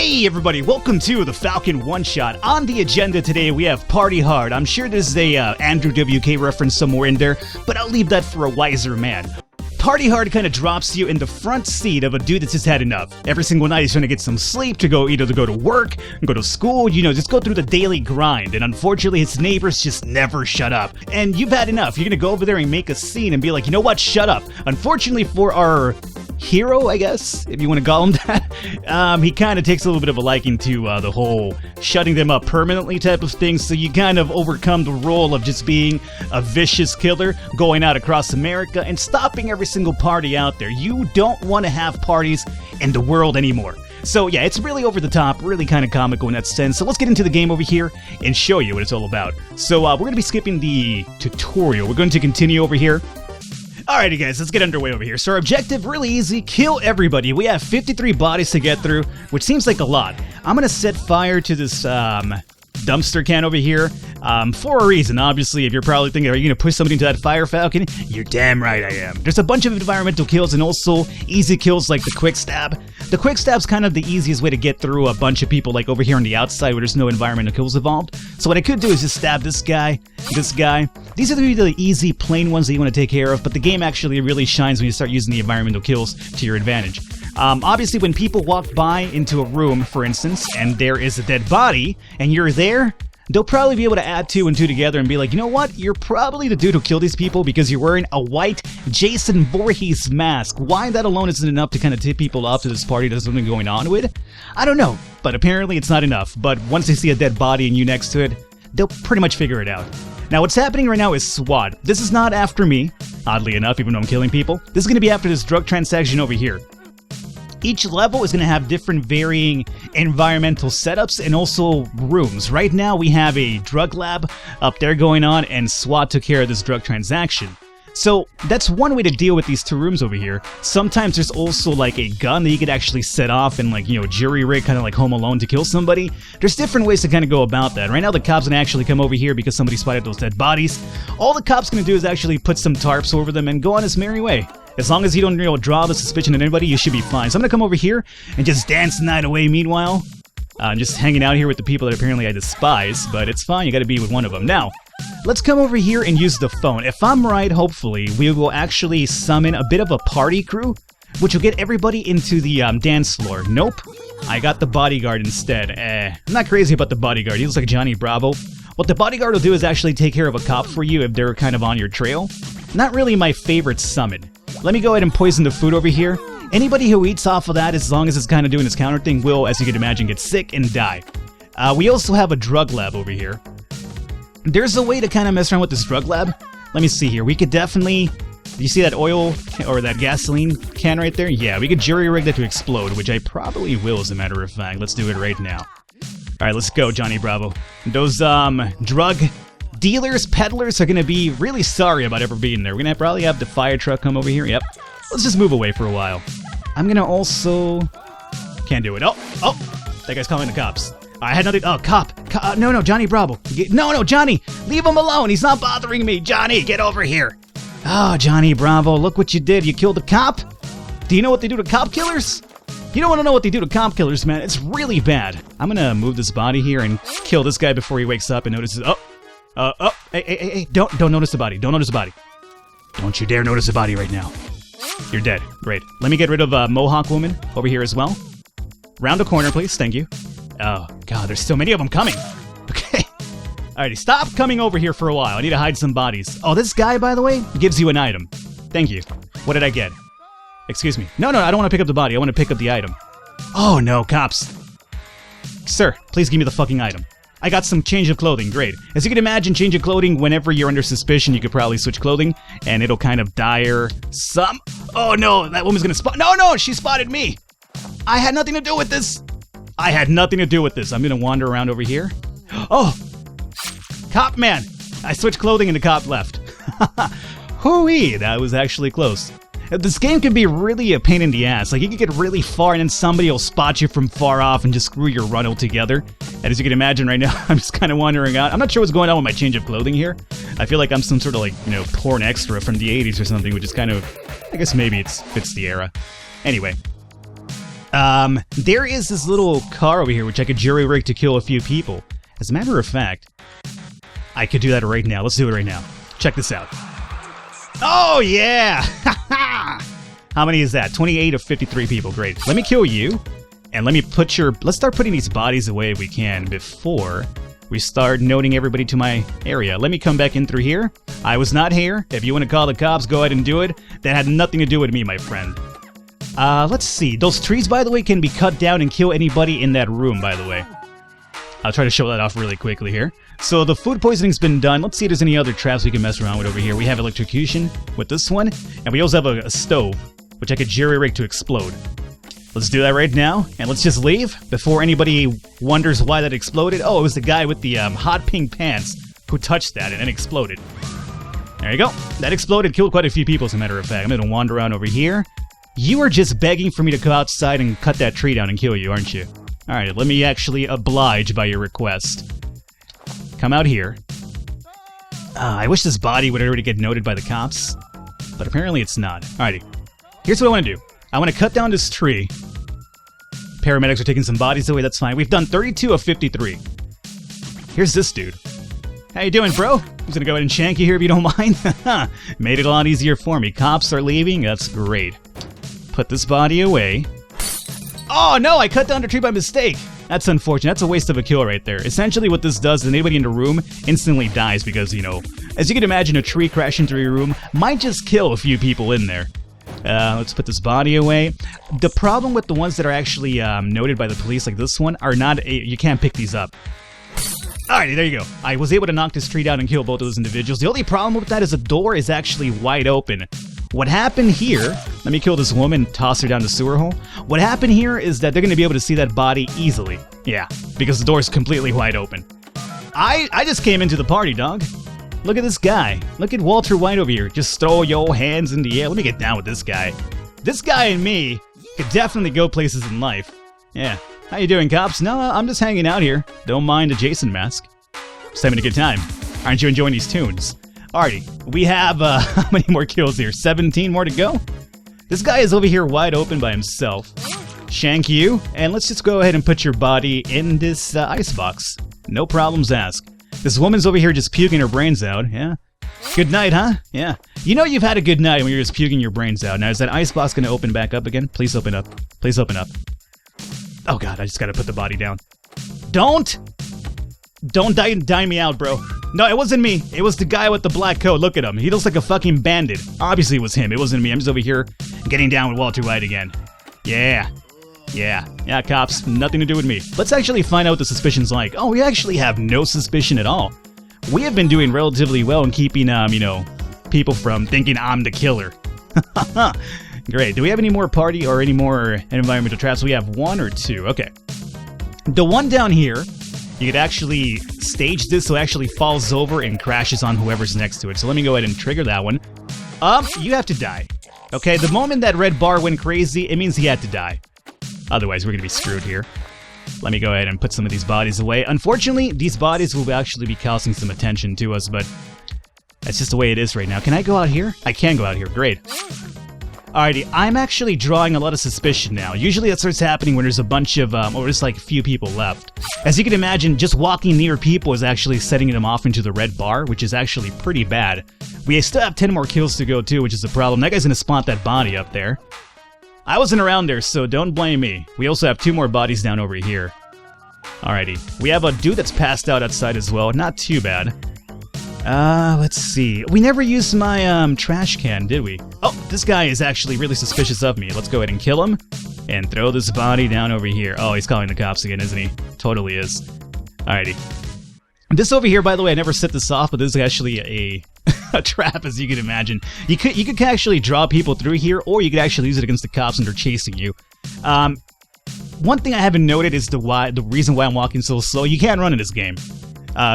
Hey everybody, welcome to the Falcon one-shot. On the agenda today we have Party Hard. I'm sure there's a Andrew WK reference somewhere in there, but I'll leave that for a wiser man. Party Hard kind of drops you in the front seat of a dude that's just had enough. Every single night he's trying to get some sleep, to go to work, go to school, just go through the daily grind. And unfortunately his neighbors just never shut up. And you've had enough. You're gonna go over there and make a scene and be like, you know what, shut up. Unfortunately for our hero, I guess, if you want to call him that, he kind of takes a little bit of a liking to the whole shutting them up permanently type of thing, so you kind of overcome the role of just being a vicious killer, going out across America and stopping every single party out there. You don't want to have parties in the world anymore. So yeah, it's really over the top, really kind of comical in that sense. So let's get into the game over here and show you what it's all about. So we're going to be skipping the tutorial. We're going to continue over here. Alrighty guys, let's get underway over here. So our objective, really easy, kill everybody. We have 53 bodies to get through, which seems like a lot. I'm gonna set fire to this dumpster can over here for a reason. Obviously, if you're probably thinking, are you gonna push somebody into that fire, Falcon? You're damn right I am. There's a bunch of environmental kills and also easy kills like the quick stab. The quick stab's kind of the easiest way to get through a bunch of people, like over here on the outside where there's no environmental kills involved. So what I could do is just stab this guy, this guy. These are the easy, plain ones that you want to take care of, but the game actually really shines when you start using the environmental kills to your advantage. Obviously, when people walk by into a room, for instance, and there is a dead body, and you're there, they'll probably be able to add 2 and 2 together and be like, you know what, you're probably the dude who killed these people because you're wearing a white Jason Voorhees mask. Why that alone isn't enough to kind of tip people off to this party there's something going on with? I don't know, but apparently it's not enough. But once they see a dead body and you next to it, they'll pretty much figure it out. Now what's happening right now is SWAT. This is not after me, oddly enough, even though I'm killing people. This is going to be after this drug transaction over here. Each level is going to have different varying environmental setups and also rooms. Right now we have a drug lab up there going on, and SWAT took care of this drug transaction. So that's one way to deal with these 2 rooms over here. Sometimes there's also like a gun that you could actually set off and jury rig, kind of like Home Alone, to kill somebody. There's different ways to kind of go about that. Right now the cops gonna actually come over here because somebody spotted those dead bodies. All the cops gonna do is actually put some tarps over them and go on his merry way. As long as you don't draw the suspicion on anybody, you should be fine. So I'm gonna come over here and just dance the night away meanwhile. I'm just hanging out here with the people that apparently I despise, but it's fine, you gotta be with one of them. Now, let's come over here and use the phone. If I'm right, hopefully, we will actually summon a bit of a party crew, which will get everybody into the dance floor. Nope, I got the bodyguard instead. I'm not crazy about the bodyguard, he looks like Johnny Bravo. What the bodyguard will do is actually take care of a cop for you if they're kind of on your trail. Not really my favorite summon. Let me go ahead and poison the food over here. Anybody who eats off of that, as long as it's kind of doing this counter thing, will, as you can imagine, get sick and die. We also have a drug lab over here. There's a way to kind of mess around with this drug lab. Let me see here. We could definitely... You see that oil or that gasoline can right there? Yeah, we could jury rig that to explode, which I probably will, as a matter of fact. Let's do it right now. Alright, let's go, Johnny Bravo. Those drug dealers, peddlers are going to be really sorry about ever being there. We're going to probably have the fire truck come over here. Yep. Let's just move away for a while. I'm going to also... Can't do it. Oh! That guy's calling the cops. I had nothing. Oh, cop. No, Johnny Bravo. No, Johnny. Leave him alone. He's not bothering me. Johnny, get over here. Oh, Johnny Bravo. Look what you did. You killed a cop. Do you know what they do to cop killers? You don't want to know what they do to cop killers, man. It's really bad. I'm going to move this body here and kill this guy before he wakes up and notices. Hey. Don't notice the body. Don't notice the body. Don't you dare notice the body right now. You're dead. Great. Let me get rid of Mohawk Woman over here as well. Round the corner, please. Thank you. Oh, God, there's so many of them coming. Okay. Alrighty, stop coming over here for a while. I need to hide some bodies. Oh, this guy, by the way, gives you an item. Thank you. What did I get? Excuse me. No, I don't want to pick up the body. I want to pick up the item. Oh, no, cops. Sir, please give me the fucking item. I got some change of clothing. Great. As you can imagine, change of clothing, whenever you're under suspicion, you could probably switch clothing, and it'll kind of dire some... Oh, no, that woman's gonna spot... No, she spotted me. I had nothing to do with this. I'm gonna wander around over here. Oh! Cop man! I switched clothing and the cop left. Hooey! That was actually close. This game can be really a pain in the ass. Like, you can get really far and then somebody will spot you from far off and just screw your run altogether. And as you can imagine right now, I'm just kind of wandering out. I'm not sure what's going on with my change of clothing here. I feel like I'm some sort of like, porn extra from the 80s or something, which is kind of... I guess maybe it fits the era. Anyway. There is this little car over here which I could jury-rig to kill a few people. As a matter of fact, I could do that right now. Let's do it right now. Check this out. Oh, yeah! How many is that? 28 of 53 people. Great. Let me kill you, and let me put your... Let's start putting these bodies away if we can before we start noting everybody to my area. Let me come back in through here. I was not here. If you want to call the cops, go ahead and do it. That had nothing to do with me, my friend. Let's see. Those trees, by the way, can be cut down and kill anybody in that room, by the way. I'll try to show that off really quickly here. So the food poisoning's been done. Let's see if there's any other traps we can mess around with over here. We have electrocution with this one, and we also have a stove, which I could jury-rig to explode. Let's do that right now, and let's just leave before anybody wonders why that exploded. Oh, it was the guy with the hot pink pants who touched that and it exploded. There you go. That exploded, killed quite a few people, as a matter of fact. I'm going to wander around over here. You are just begging for me to go outside and cut that tree down and kill you, aren't you? Alright, let me actually oblige by your request. Come out here. I wish this body would already get noted by the cops, but apparently it's not. Alrighty. Here's what I want to do. I want to cut down this tree. Paramedics are taking some bodies away, that's fine. We've done 32 of 53. Here's this dude. How you doing, bro? I'm just gonna go ahead and shank you here if you don't mind. Made it a lot easier for me. Cops are leaving, that's great. Put this body away. Oh no, I cut down the tree by mistake. That's unfortunate. That's a waste of a kill right there. Essentially what this does is anybody in the room instantly dies because, you know, as you can imagine, a tree crashing through your room might just kill a few people in there. Let's put this body away. The problem with the ones that are actually noted by the police, like this one, are not... you can't pick these up. Alrighty, there you go. I was able to knock this tree down and kill both of those individuals. The only problem with that is the door is actually wide open. What happened here... Let me kill this woman, toss her down the sewer hole. What happened here is that they're going to be able to see that body easily. Yeah, because the door is completely wide open. I just came into the party, dog. Look at this guy. Look at Walter White over here. Just throw your hands in the air. Let me get down with this guy. This guy and me could definitely go places in life. Yeah. How you doing, cops? No, I'm just hanging out here. Don't mind the Jason mask. Just having a good time. Aren't you enjoying these tunes? Alrighty. We have, how many more kills here? 17 more to go? This guy is over here wide open by himself. Shank you. And let's just go ahead and put your body in this icebox. No problems asked. This woman's over here just puking her brains out, yeah? Good night, huh? Yeah. You know you've had a good night when you're just puking your brains out. Now, is that icebox gonna open back up again? Please open up. Please open up. Oh god, I just gotta put the body down. Don't die me out, bro. No, it wasn't me. It was the guy with the black coat. Look at him. He looks like a fucking bandit. Obviously it was him. It wasn't me. I'm just over here getting down with Walter White again. Yeah. Yeah, cops. Nothing to do with me. Let's actually find out what the suspicion's like. Oh, we actually have no suspicion at all. We have been doing relatively well in keeping, you know, people from thinking I'm the killer. Great. Do we have any more party or any more environmental traps? We have one or two. Okay. The one down here, you could actually stage this so it actually falls over and crashes on whoever's next to it. So let me go ahead and trigger that one. You have to die. Okay, the moment that red bar went crazy, it means he had to die. Otherwise, we're going to be screwed here. Let me go ahead and put some of these bodies away. Unfortunately, these bodies will actually be causing some attention to us, but that's just the way it is right now. Can I go out here? I can go out here. Great. Alrighty, I'm actually drawing a lot of suspicion now. Usually that starts happening when there's a bunch of, or just like a few people left. As you can imagine, just walking near people is actually setting them off into the red bar, which is actually pretty bad. We still have 10 more kills to go too, which is a problem. That guy's gonna spot that body up there. I wasn't around there, so don't blame me. We also have 2 more bodies down over here. Alrighty. We have a dude that's passed out outside as well. Not too bad. Let's see. We never used my, trash can, did we? Oh, this guy is actually really suspicious of me. Let's go ahead and kill him. And throw this body down over here. Oh, he's calling the cops again, isn't he? Totally is. Alrighty. This over here, by the way, I never set this off, but this is actually a trap, as you can imagine. You could actually draw people through here, or you could actually use it against the cops when they're chasing you. One thing I haven't noted is the reason why I'm walking so slow. You can't run in this game.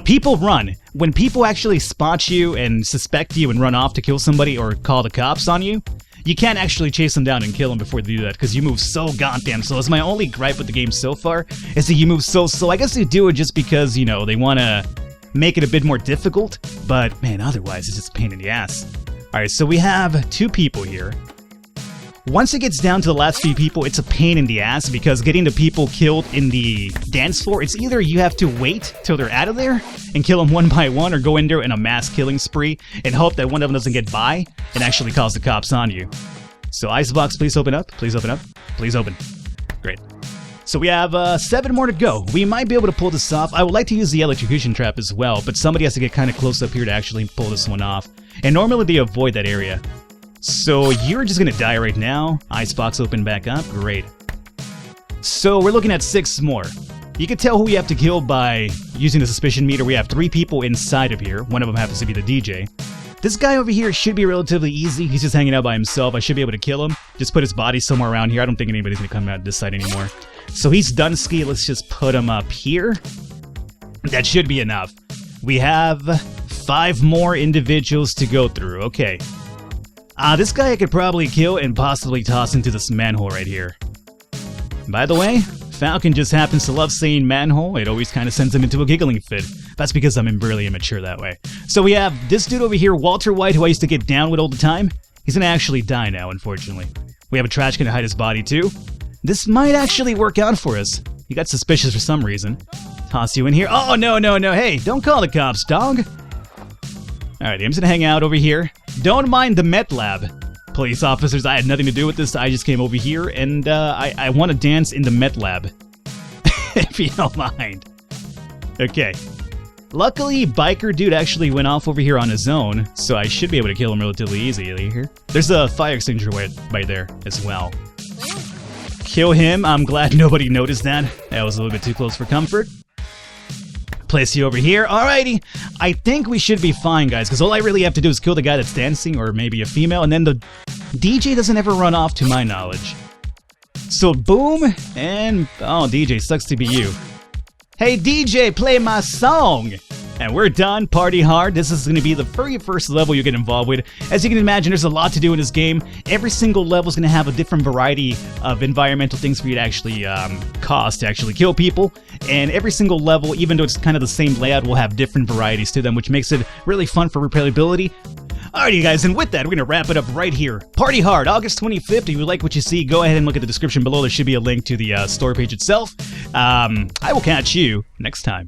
People run. When people actually spot you and suspect you and run off to kill somebody or call the cops on you, you can't actually chase them down and kill them before they do that, because you move so goddamn slow. It's my only gripe with the game so far, is that you move so slow. I guess they do it just because, you know, they want to make it a bit more difficult, but man, otherwise it's just a pain in the ass. Alright, so we have 2 people here. Once it gets down to the last few people, it's a pain in the ass because getting the people killed in the dance floor, it's either you have to wait till they're out of there and kill them one by one, or go in there in a mass killing spree and hope that one of them doesn't get by and actually calls the cops on you. So Icebox, please open up. Please open up. Please open. Great. So we have 7 more to go. We might be able to pull this off. I would like to use the electrocution trap as well, but somebody has to get kind of close up here to actually pull this one off. And normally they avoid that area. So you're just gonna die right now. Icebox open back up. Great. So we're looking at 6 more. You can tell who we have to kill by using the suspicion meter. We have 3 people inside of here. One of them happens to be the DJ. This guy over here should be relatively easy. He's just hanging out by himself. I should be able to kill him. Just put his body somewhere around here. I don't think anybody's gonna come out this side anymore. So he's done ski. Let's just put him up here. That should be enough. We have 5 more individuals to go through. Okay. This guy I could probably kill and possibly toss into this manhole right here. By the way, Falcon just happens to love saying manhole. It always kind of sends him into a giggling fit. That's because I'm really immature that way. So we have this dude over here, Walter White, who I used to get down with all the time. He's gonna actually die now, unfortunately. We have a trash can to hide his body too. This might actually work out for us. He got suspicious for some reason. Toss you in here. Oh, no, no, no. Hey, don't call the cops, dog. Alright, I'm just gonna hang out over here. Don't mind the Met Lab. Police officers, I had nothing to do with this. I just came over here and I want to dance in the Met Lab. If you don't mind. Okay. Luckily, biker dude actually went off over here on his own, so I should be able to kill him relatively easily here. There's a fire extinguisher right there as well. Kill him. I'm glad nobody noticed that. That was a little bit too close for comfort. Place you over here. Alrighty. I think we should be fine, guys, because all I really have to do is kill the guy that's dancing, or maybe a female, and then the DJ doesn't ever run off to my knowledge. So boom, and oh, DJ, sucks to be you. Hey DJ, play my song! And we're done. Party hard. This is going to be the very first level you get involved with. As you can imagine, there's a lot to do in this game. Every single level is going to have a different variety of environmental things for you to actually cause to actually kill people. And every single level, even though it's kind of the same layout, will have different varieties to them, which makes it really fun for replayability. Alrighty guys, and with that, we're going to wrap it up right here. Party hard, August 25th. If you like what you see, go ahead and look at the description below. There should be a link to the store page itself. I will catch you next time.